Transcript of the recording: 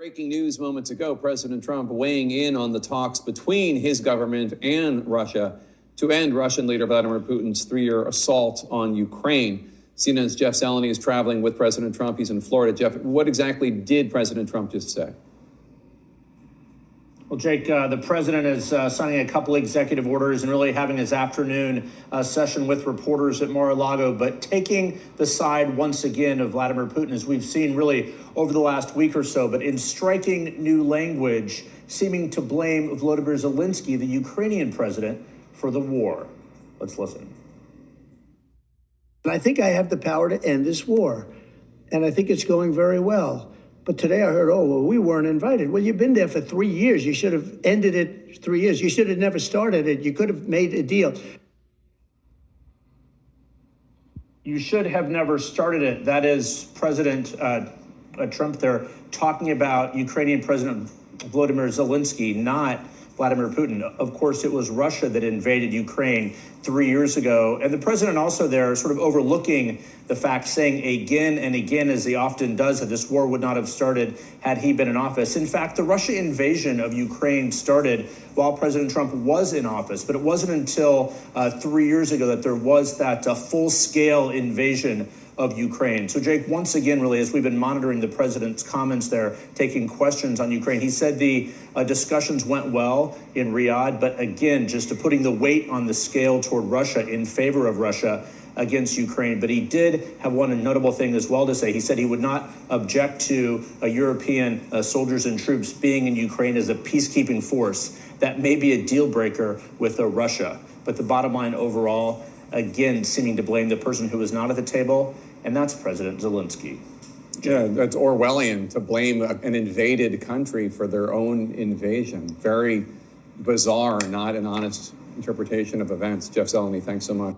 Breaking news moments ago, President Trump weighing in on the talks between his government and Russia to end Russian leader Vladimir Putin's 3-year assault on Ukraine. CNN's Jeff Zeleny is traveling with President Trump. He's in Florida. Jeff, what exactly did President Trump just say? Well, Jake, the president is signing a couple executive orders and really having his afternoon session with reporters at Mar-a-Lago, but taking the side once again of Vladimir Putin, as we've seen really over the last week or so, but in striking new language, seeming to blame Volodymyr Zelensky, the Ukrainian president, for the war. Let's listen. I think I have the power to end this war, and I think it's going very well. But today I heard, oh, well, we weren't invited. Well, you've been there for 3 years. You should have ended it 3 years. You should have never started it. You could have made a deal. You should have never started it. That is President Trump there talking about Ukrainian President Volodymyr Zelensky, not Vladimir Putin. Of course, it was Russia that invaded Ukraine 3 years ago. And the president also there sort of overlooking the fact, saying again and again, as he often does, that this war would not have started had he been in office. In fact, the Russia invasion of Ukraine started while President Trump was in office. But it wasn't until 3 years ago that there was that full-scale invasion of Ukraine. So, Jake, once again, really, as we've been monitoring the president's comments there, taking questions on Ukraine, he said the discussions went well in Riyadh, but again, just putting the weight on the scale toward Russia in favor of Russia against Ukraine. But he did have one notable thing as well to say. He said he would not object to European soldiers and troops being in Ukraine as a peacekeeping force. That may be a deal breaker with Russia. But the bottom line overall, again, seeming to blame the person who was not at the table, and that's President Zelensky. Yeah, that's Orwellian, to blame an invaded country for their own invasion. Very bizarre, not an honest interpretation of events. Jeff Zeleny, thanks so much.